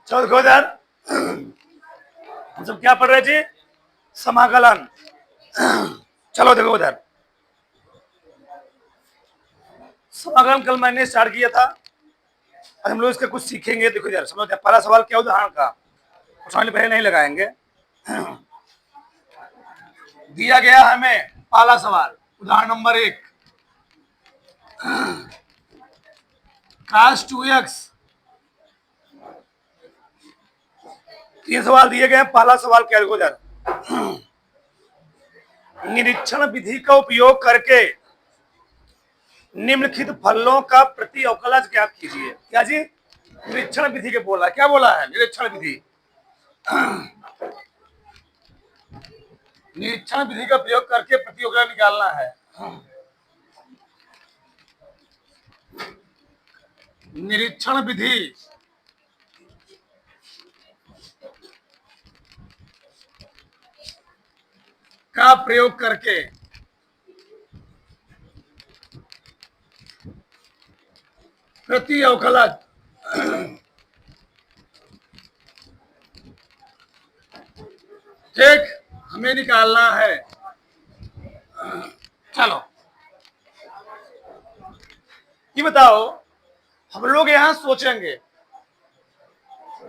चलो देखो इधर, हम सब क्या पढ़ रहे जी? समाकलन। चलो देखो उधर, समाकलन कल मैंने स्टार्ट किया था। आज हम लोग इसका कुछ सीखेंगे। देखो इधर समझते हैं, पहला सवाल क्या उदाहरण का, सवाल पहले नहीं लगाएंगे। दिया गया हमें पहला सवाल, उदाहरण नंबर 1, cos 2x। 3 सवाल दिए गए हैं। पहला सवाल क्या है उधर, निरीक्षण विधि का उपयोग करके निम्नलिखित फलों का प्रति अवकलज ज्ञात कीजिए। क्या जी? निरीक्षण विधि के बोला, क्या बोला है? निरीक्षण विधि। निरीक्षण विधि का प्रयोग करके प्रति अवकलज निकालना है। निरीक्षण विधि का प्रयोग करके प्रति अवकलज ठीक हमें निकालना है। चलो ये बताओ, हम लोग यहां सोचेंगे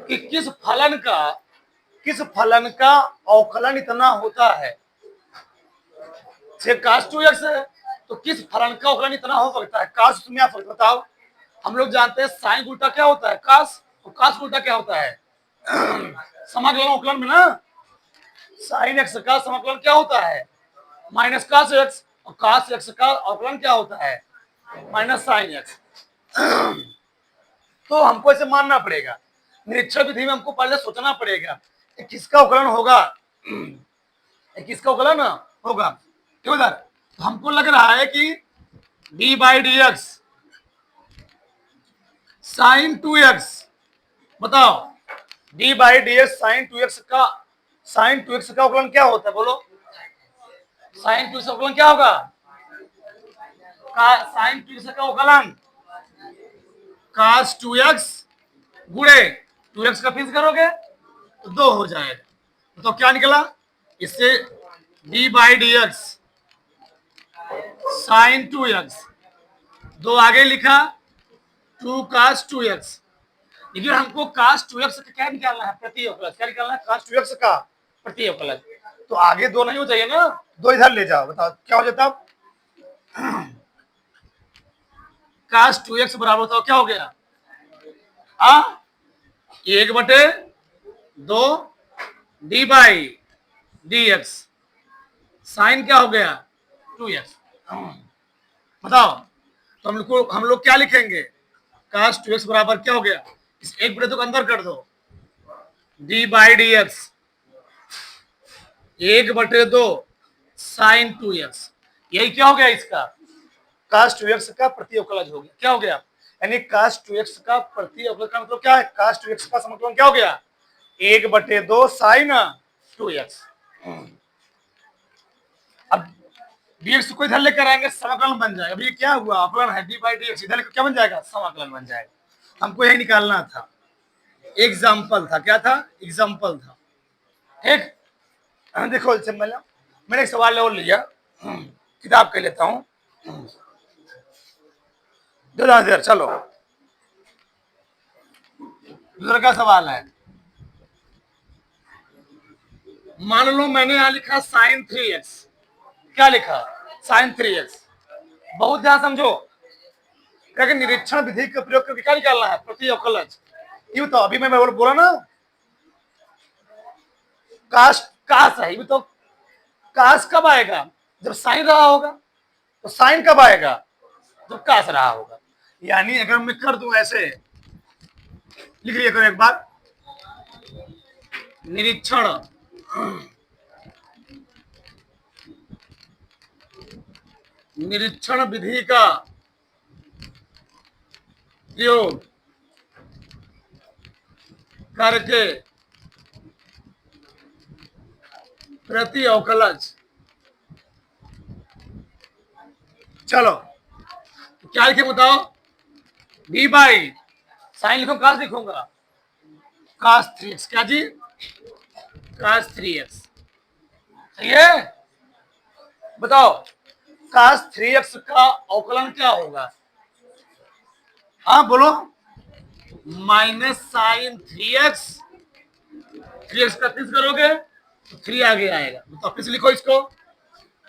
कि किस फलन का अवकलन इतना होता है। cos 2x है तो किस फलन का अवकलन इतना हो सकता है? cos तुम्हें आप बताओ। हम लोग जानते हैं साइन उल्टा क्या होता है? cos। और cos उल्टा क्या होता है? समाकलन अवकलन में ना, साइन x का समाकलन क्या होता है? Minus cos x। और cos x का अवकलन क्या होता है? Minus sine x। तो हमको इसे मानना पड़ेगा। निरीक्षण विधि में हमको पहले सोचना पड़ेगा कि किसका अवकलन होगा, किसका अवकलन होगा। क्यों उधर तो हमको लग रहा है कि d/dx साइन 2x। बताओ d/dx साइन 2x का अवकलन क्या होता है? बोलो, साइन 2x का अवकलन क्या होगा? साइन 2x का अवकलन cos 2x गुणे 2x का फिक्स करोगे तो 2 हो जाएगा। तो क्या निकला इससे? d/dx साइन 2x, 2 आगे लिखा 2 cos 2x। लेकिन हमको cos 2x का क्या निकालना है? प्रति अवकलज। क्या निकालना है? cos 2x का प्रति अवकलज। तो आगे 2 नहीं हो जाइए ना, 2 इधर ले जाओ। बताओ क्या हो जाता? cos 2x बराबर बताओ क्या हो गया? 1/2 d/dx साइन क्या हो गया? 2x। बताओ तो हम लोग क्या लिखेंगे? cos 2x बराबर क्या हो गया? इस 1/2 को अंदर कर दो, d/dx 1/2 साइन 2x। यही क्या हो गया इसका? cos 2x का प्रति अवकलज हो गया। क्या हो गया? यानी cos 2x का प्रति अवकलज का मतलब क्या है? cos 2x का समाकलन क्या हो गया? 1/2 साइन 2x। अब dx को इधर लेकर आएंगे, समाकलन बन जाएगा। अभी क्या हुआ? अवकलन है d/dx, इधर लेकर क्या बन जाएगा? समाकलन बन जाएगा। हमको यही निकालना था। एग्जाम्पल था। क्या था? एग्जाम्पल था। ठीक, देखो मैंने एक सवाल और लिया, किताब के लेता हूं। चलो दूसरा का सवाल है। मान लो मैंने यहां लिखा साइन 3x। क्या लिखा? Sign 3x। बहुत ध्यान समझो, क्योंकि निरीक्षण विधि का प्रयोग करके क्या निकालना है? प्रति अवकलज। ये बताओ, अभी मैं बोला ना काश है, ये तो काश कब आएगा? जब साइन रहा होगा। तो साइन कब आएगा? जब काश रहा होगा। यानी अगर मैं कर दूं ऐसे, लिख लिया करो एक बार, निरीक्षण विधि का प्रयोग करके प्रति अवकलज। चलो क्या लिखे बताओ? d/, साइन लिखूं, काश लिखूंगा? cos 3x, क्या जी? cos 3x, सही है? बताओ cos 3x का अवकलन क्या होगा? हाँ बोलो। माइनस साइन 3x, 3x का 30 करोगे तो 3 आगे आएगा। तो फिर से लिखो इसको,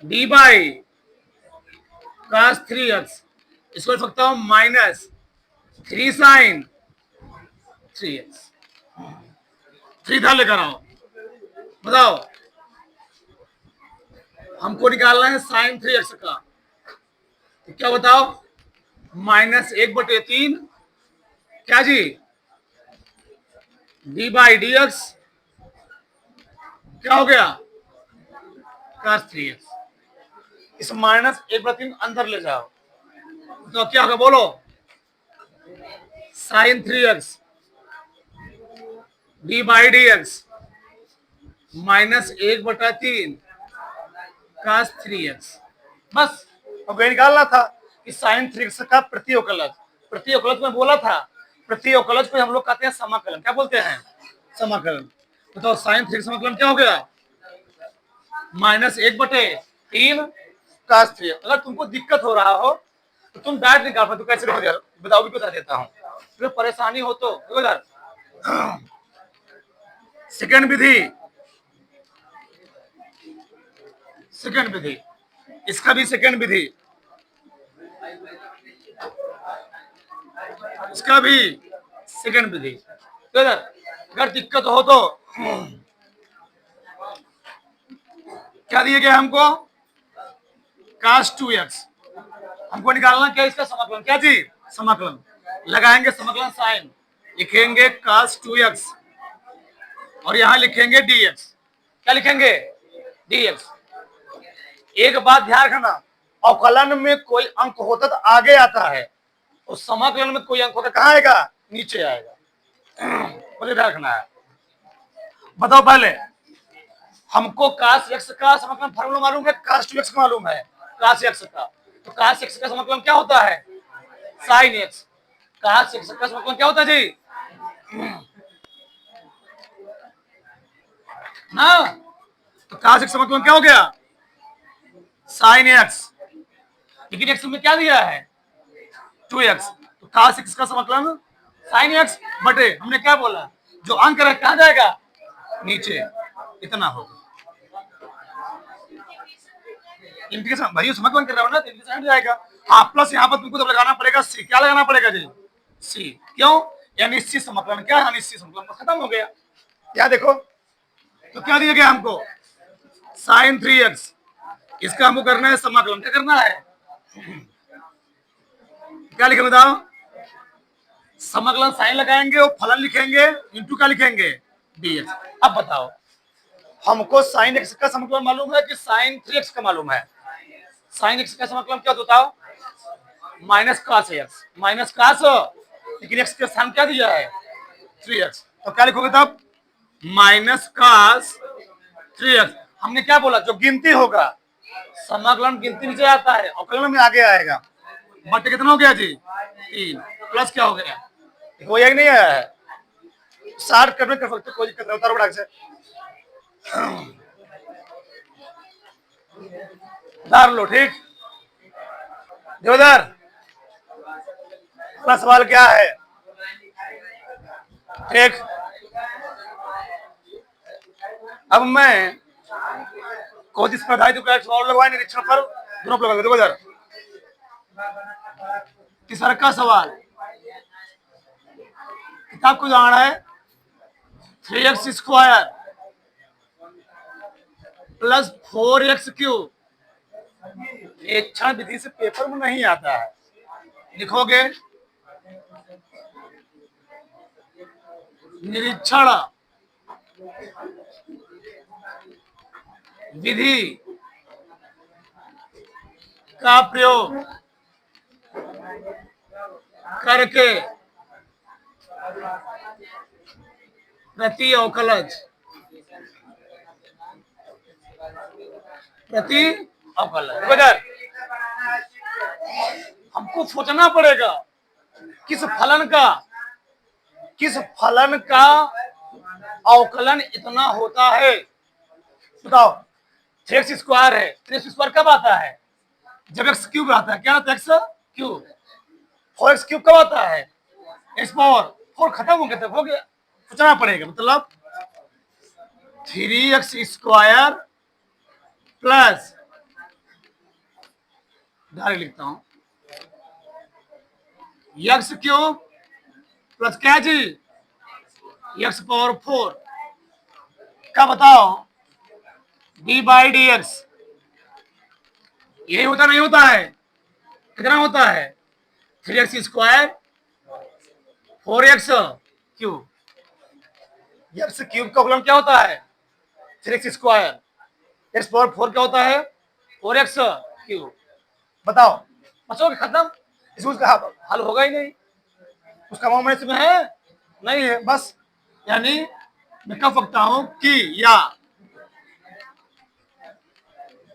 डी बाई cos 3x, इसको लिख सकता हूं माइनस 3 साइन 3x। 3 था लेकर आओ, बताओ हमको निकालना है साइन 3x का, तो क्या बताओ? माइनस 1/3 क्या जी? डी बाई डी एक्स, क्या हो गया? cos 3x। इस माइनस 1/3 अंदर ले जाओ तो क्या होगा बोलो? Sine 3x D by D X minus 1/3 cos 3x। बस अब निकालना था कि साइन 3x का प्रतिअवकलज, प्रतिअवकलज में बोला था, प्रतिअवकलज को हम लोग कहते हैं समाकलन। क्या बोलते हैं? समाकलन। तो साइन 3x समाकलन क्या हो गया? Minus 1/3 cos 3x। अगर तुमको दिक्कत हो रहा हो तो तुम डायरेक्ट निकाल पाते, तो कैसे बताओ, भी बता देता हूँ। तो परेशानी हो तो इधर सेकंड विधि, सेकंड विधि, इसका भी सेकंड विधि, इसका भी सेकंड विधि। तो इधर अगर दिक्कत हो तो क्या दिए गए हमको? cos 2x। हमको निकालना क्या? इसका समाकलन। क्या जी? समाकलन। लगाएंगे समाकलन साइन, लिखेंगे cos 2x और यहां लिखेंगे dx। क्या लिखेंगे? dx। एक बात ध्यान रखना, अवकलन में कोई अंक होता तो आगे आता है, और समाकलन में कोई अंक होता कहां आएगा? नीचे आएगा। मुझे ध्यान रखना है। बताओ पहले हमको cos x का समाकलन फॉर्मूला मालूम है, cos 2x का मालूम है, cos x का। तो cos x का समाकलन क्या होता है? sin x। cos x का समाकलन क्या होता है जी? ना, तो cos x का समाकलन क्या हो गया? sin x। लेकिन x में क्या दिया है? 2x। तो cos x का समाकलन sin x बटे, हमने क्या बोला, जो अंक है कहां जाएगा? नीचे। इतना होगा। इंटीग्रेशन भाई समाकलन कर रहा हूं ना, तो इंटीग्रेशन हट जाएगा। हाँ प्लस यहाँ पर तुमको तो लगाना पड़ेगा सी। क्या लगाना पड़ेगा जी? सी। क्यों? यानी सी समाकलन क्या है? अनिश्चित समाकलन खत्म हो गया। क्या देखो, तो क्या दिया गया हमको? Sign 3x। इसका हमको करना है समाकलन। क्या करना है? क्या लिखे बताओ? समाकलन साइन लगाएंगे और फलन लिखेंगे, इंटू क्या लिखेंगे? dx। अब बताओ हमको साइन x का समाकलन मालूम है कि साइन 3x का मालूम है? साइन x का समाकलन क्या होता है? Minus cos x, minus cos, लेकिन x के स्थान क्या दिया है? 3x। तो क्या लिखोगे तब? Minus cos 3x। हमने क्या बोला? जो गिनती होगा, समाकलन गिनती नीचे आता है, अवकलन में आगे आएगा। बट कितना हो गया जी? 3 प्लस क्या हो गया? वो यही नहीं आया है, 60 करने कर सकते, कोई दिक्कत नहीं। उतारो बड़ा से उतार लो, ठीक। देवदार सवाल क्या है? ठीक, अब मैं कोशिश स्पर्धाई तो सवाल लगवाए निरीक्षण पर दोनों लगा दो। इधर तीसरा का सवाल, किताब को जाना है 3x² प्लस 4x³ निरीक्षण विधि से पेपर में नहीं आता है। लिखोगे निरीक्षण विधि का प्रयोग करके प्रति अवकलज, प्रति अवकलज हमको सोचना पड़ेगा किस फलन का अवकलन इतना होता है। बताओ, 3x² है, 3x² कब आता है? जब x क्यूब आता है। क्या आता है? X cube. 4x³ कब आता है? x पावर 4 खत्म हो गया, तब हो गया, सोचना पड़ेगा। मतलब 3x² प्लस, डायरेक्ट लिखता हूं, x³ प्लस क्या जी? x पावर 4 का बताओ, d/dx। यही होता नहीं होता है? कितना होता है? 3x² 4x³ x³ का फॉर्मूला क्या होता है? 3x²। x पावर 4 क्या होता है? 4x³। बताओ, बचोगे खत्म, इसमें उसका हल होगा ही नहीं, उसका मामला इसमें है नहीं है बस। यानी मैं कह सकता हूं कि या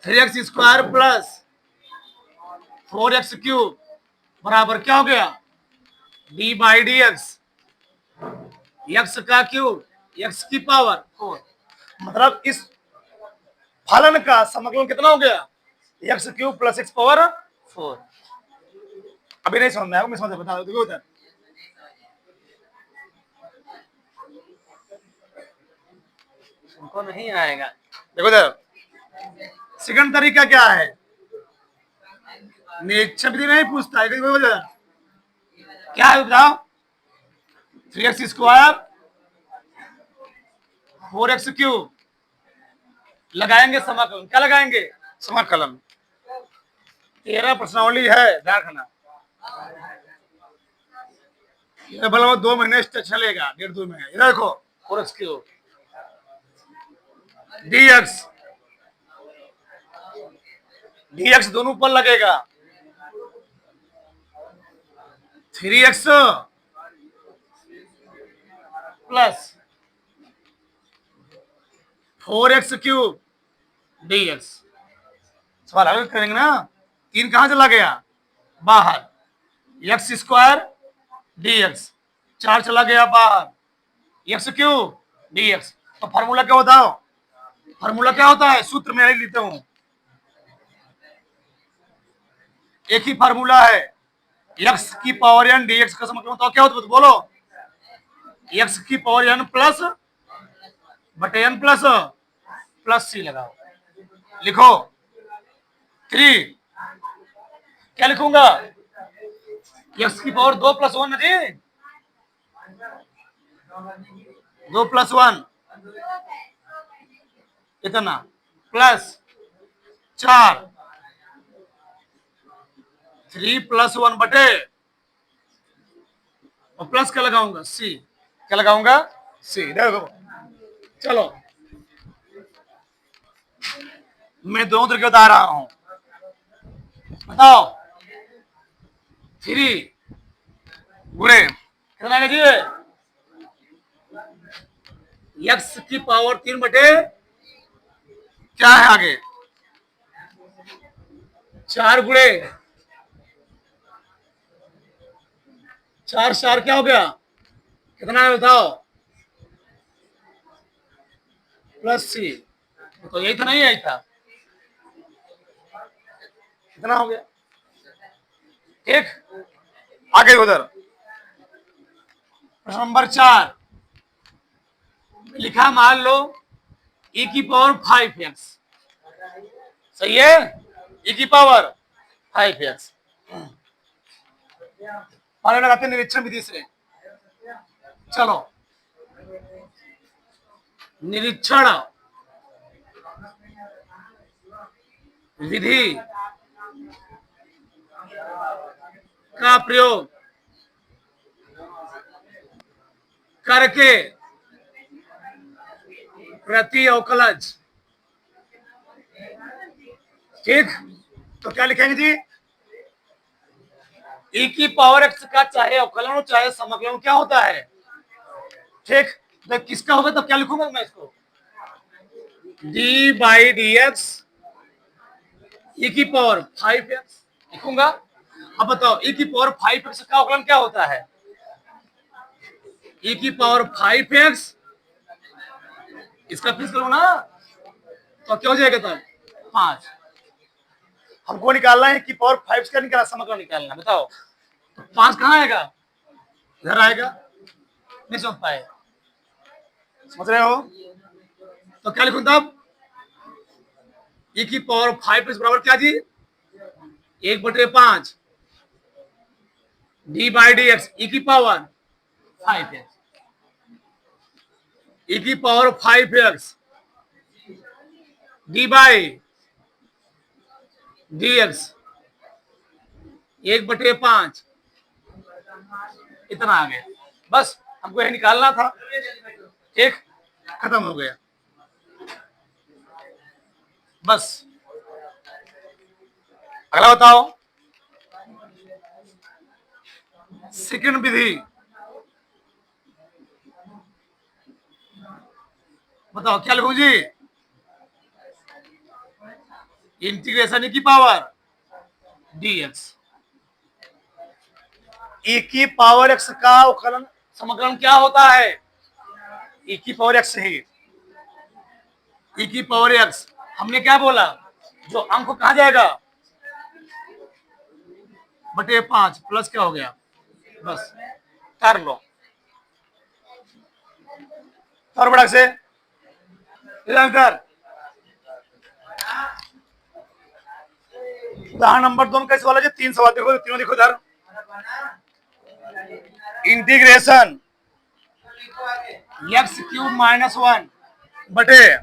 3x² प्लस 4x³ बराबर क्या हो गया? d/dx, x का क्यूब, x की पावर 4। मतलब इस फलन का समाकलन कितना हो गया? x³ plus x power 4। अभी नहीं समझ में आया, मैं समझ बता दो उधर। उनको नहीं आएगा। देखो इधर, सेकंड तरीका क्या है? निरीक्षण विधि नहीं पूछता है, क्या है बताओ? 3x² 4x³ लगाएंगे समाकलन। क्या लगाएंगे? समाकलन। 13 प्रश्नावली है, ध्यान रखना। ये भला 2 महीने चलेगा, 1.5-2 महीने। इधर देखो, 4x³ dx दोनों पर लगेगा। 3x plus 4x³ dx। सवाल हल करेंगे ना। 3 कहां चला गया? बाहर। x² dx 4 चला गया बाहर, x³ dx। तो फार्मूला क्या बताओ? फार्मूला क्या होता है? सूत्र में लिखता हूं, एक ही फार्मूला है, x की पावर n dx का मतलब तो क्या होता है बोलो? x की पावर n प्लस बटे n प्लस c लगाओ। लिखो 3, क्या लिखूंगा? x की पावर 2 + 1 जी, 2 + 1 इतना, प्लस 4, 3 + 1 बटे, और प्लस क्या लगाऊंगा? सी। क्या लगाऊंगा? सी। देखो चलो, मैं दोनों तरीके बता रहा हूं, बताओ। 3 गुणे कितना है जी? x की पावर 3 बटे क्या है आगे? 4 गुणे 4 4 क्या हो गया? कितना है बताओ? प्लस सी। तो यही तो नहीं आई था, कितना हो गया? ठीक, आगे उधर प्रश्न नंबर 4 लिखा, मान लो e की पावर 5x, सही है? e की पावर 5x मान लगाते निरीक्षण विधि से। चलो, निरीक्षण विधि का प्रयोग करके प्रति अवकलज, ठीक, तो क्या लिखेंगे जी? e की पावर x का चाहे अवकलन हो चाहे समाकलन क्या होता है? ठीक, तो किसका होगा? तो क्या लिखूंगा मैं इसको? d/dx e की पावर 5x लिखूंगा। अब बताओ, e की पावर 5x का अवकलन क्या होता है? e की पावर 5x इसका फिक्स करो ना, तो क्या हो जाएगा तब 5। हमको निकालना है कि पावर 5 का निकालना, समग्र निकालना, बताओ तो 5 कहाँ आएगा, इधर आएगा, नहीं समझ पाए, समझ रहे हो? तो क्या लिखूं तब, e की पावर 5 इस बराबर क्या जी, 1/5 डी बाई डी एक्स, ई की पावर 5x, ई की power 5x D by D x 1/5, इतना आ गया, बस हमको यह निकालना था, एक खत्म हो गया, बस। अगला बताओ, सेकंड विधि, बताओ क्या लिखूं जी, इंटीग्रेशन ई की पावर dx, ई की पावर एक्स का अवकलन समाकलन क्या होता है, ई की पावर एक्स ही, ई की पावर एक्स, हमने क्या बोला, जो अंक कहा जाएगा बटे 5 प्लस क्या हो गया, बस कर लो, और बड़ा से कर। उदाहरण नंबर 2 कैसे वाला, 3 सवाल देखो, तीनों देखो इधर, इंटीग्रेशन x³ - 1 बटे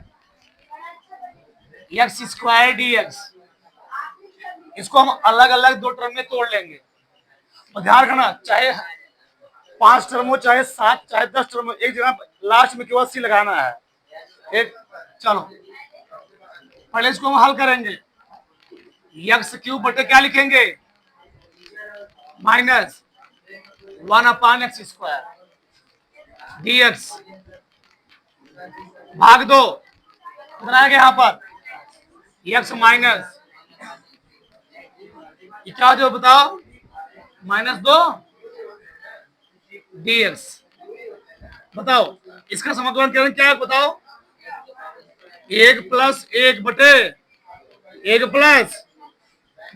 x² dx, इसको हम अलग अलग 2 टर्म में तोड़ लेंगे, और ध्यान रखना चाहे 5 टर्म हो, चाहे 7, चाहे 10 टर्म हो, एक जगह लास्ट में केवल सी लगाना है, एक। चलो पहले इसको हम हल करेंगे, x³ बटे क्या लिखेंगे, -1/x² dx भाग 2, कितना आएगा यहाँ पर, x माइनस, क्या जो बताओ, -2 dx, बताओ इसका समाकलन करें क्या है, बताओ, 1 + 1 बटे 1 प्लस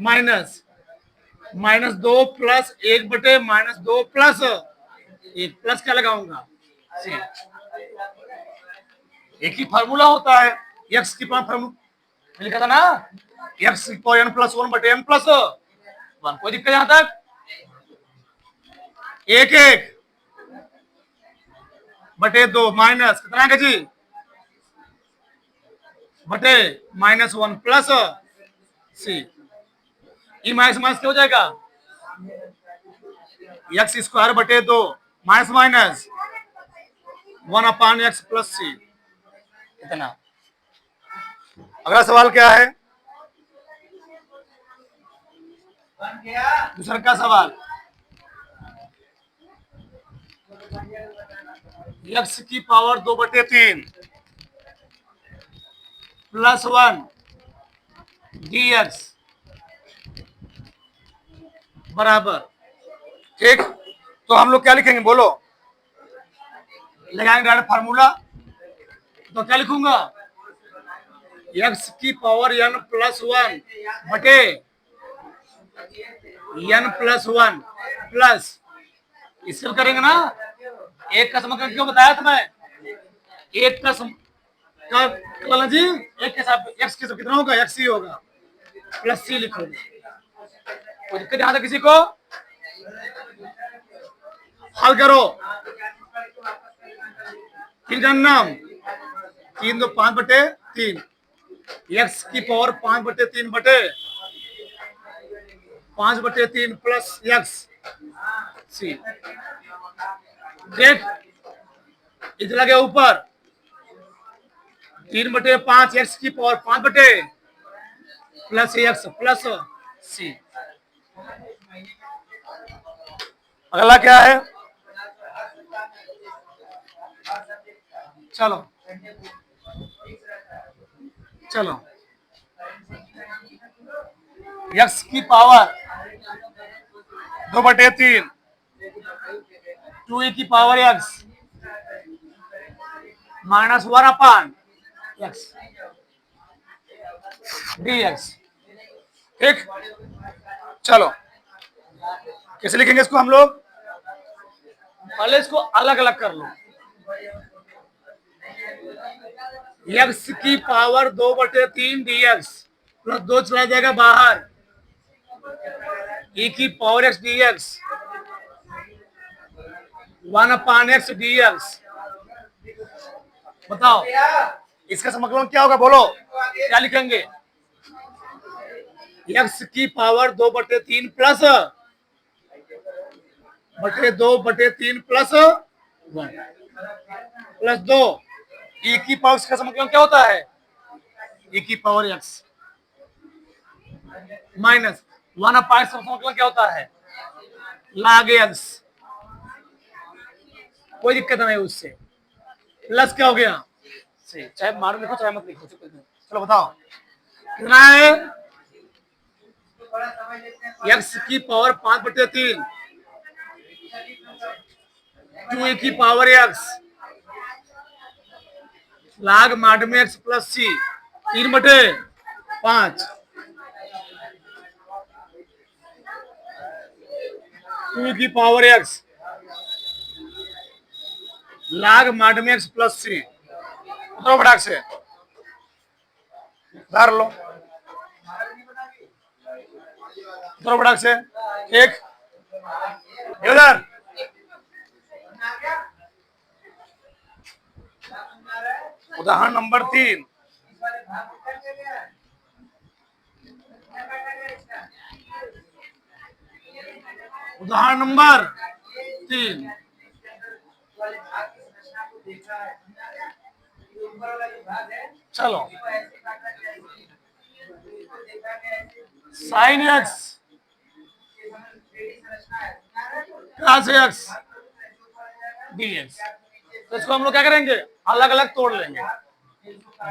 माइनस -2 + 1 बटे -2 प्लस 1, प्लस क्या लगाऊंगा, एक ही फार्मूला होता है, x की पावर फार्मूला लिखा था ना, x की पावर n+1 बटे n+1, कोई दिक्कत यहां तक, 1 बटे 2 माइनस कितना है जी, बटे -1 प्लस सी, ई माइनस माइनस क्या हो जाएगा, x² बटे 2 माइनस माइनस 1/x प्लस सी, इतना। अगला सवाल क्या है, दूसरा का सवाल, x की पावर 2/3 + 1 dx बराबर, ठीक, तो हम लोग क्या लिखेंगे बोलो, लगाएंगे डायरेक्ट फार्मूला, तो क्या लिखूंगा, x की पावर n+1 बटे n+1 प्लस, इससे करेंगे ना, एक का समीकरण क्यों बताया था मैं, एक का जी, एक के साथ x की कितना होगा, x ही होगा, प्लस सी लिखोगे, कोई दिक्कत यहां तक किसी को, हल करो, 3 का नाम 3 2 5/3, x की पावर 5/3 बटे 5/3 प्लस x सी, देख इधर लगे ऊपर 3/5 x की पावर 5 बटे प्लस x प्लस सी। अगला क्या है, चलो चलो, x की पावर 2/3 2e की power x -1/, x D x. ठीक, चलो कैसे लिखेंगे इसको हम लोग? पहले इसको अलग अलग कर लो। एक्स की पावर 2/3 dx प्लस 2 चला जाएगा बाहर, e की power x dx 1/x dx। बताओ इसका समाकलन क्या होगा, बोलो क्या लिखेंगे? एक्स की power 2/3 plus 2/3 plus 1 plus 2 e की पावर का समाकलन क्या होता है? e की पावर x माइनस 1/x का समाकलन क्या होता है? log x। कोई दिक्कत नहीं उससे। प्लस क्या हो गया? से चाहे मारो लिखो चाहे मत लिखो, चलो बताओ कितना है? एक्स की पावर 5/3 2 की पावर एक्स लाग माड में एक्स प्लस सी 3/5 2 की पावर एक्स लाग माड में एक्स प्लस सी। उतरो फटाक से, धर लो, उतरो फटाक से। ठीक, इधर उदाहरण नंबर 3। उदाहरण नंबर 3। चलो sine x cos x dx, तो इसको हम लोग क्या करेंगे? अलग अलग तोड़ लेंगे।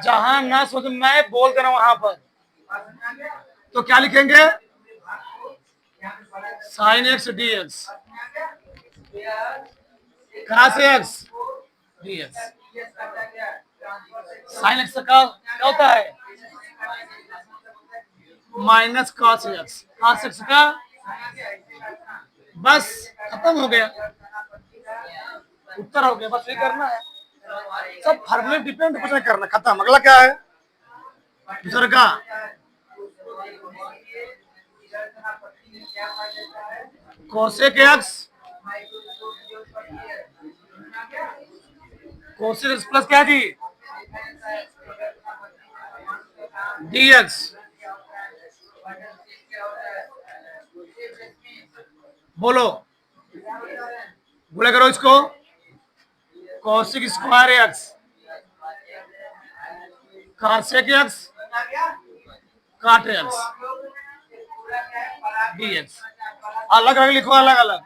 जहां ना सोच मैं बोल देना वहां पर, तो क्या लिखेंगे? Sine x dx cos x dx। Sine x का क्या होता है? Minus cos x, cos x का बस खत्म हो गया, उत्तर हो गया। बस ये करना है, सब फार्मूले डिपेंड, कुछ नहीं करना, खत्म। अगला क्या है? दूसरा का cosec x, cosec x plus क्या जी? dx। बोलो, बोले करो इसको। Cosec square x cosec x काट एक्स dx। अलग अलग लिखो, अलग अलग।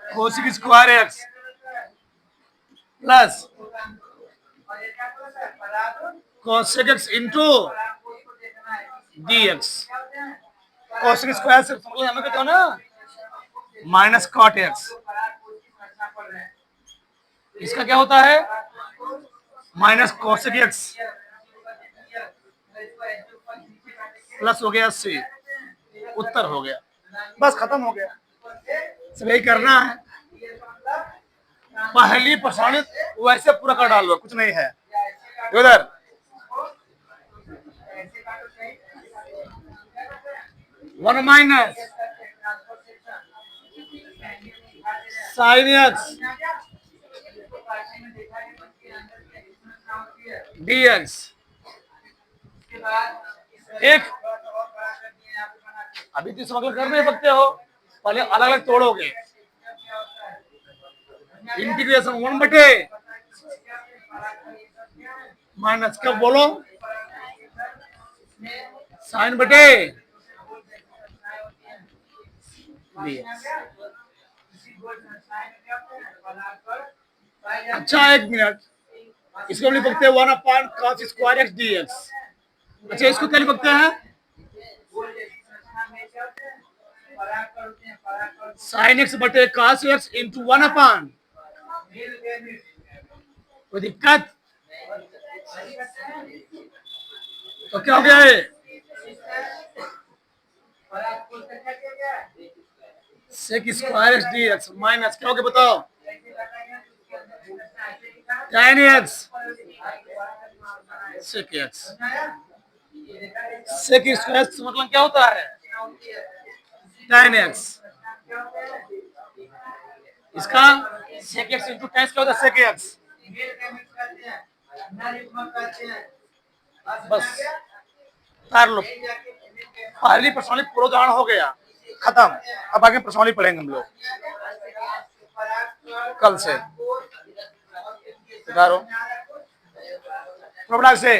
Cosec square x plus cosec x into dx। Cosec square से हमें कहते हो ना माइनस कॉट एक्स, इसका क्या होता है? माइनस कोसेक एक्स प्लस हो गया सी, उत्तर हो गया। बस खत्म हो गया, सब यही करना है। पहली परेशानी वैसे पूरा कर डालो, कुछ नहीं है। उधर one minus sine x dx। एक अभी तो समाकलन कर नहीं सकते हो, पहले अलग अलग तोड़ोगे। इंटीग्रेशन 1/, माइनस कब बोलो? साइन बटे dx। अच्छा एक मिनट, इसको लिख सकते हैं 1/cos स्क्वायर एक्स dx। अच्छा इसको क्या लिख सकते हैं? साइन एक्स बटे cos एक्स इंटू 1/, कोई दिक्कत? तो क्या हो गया है? Sec square X D X minus क्या हो गया बताओ? tan X sec X. Sec square X मतलब क्या होता है? tan X. इसका सेक एक्स इंटू tan क्या होता है? Sec X. बस तार लो। पहली प्रश्नावली पूरा उदाहरण हो गया, खत्म। अब आगे प्रश्नावली पढ़ेंगे हम लोग कल से। उतारो से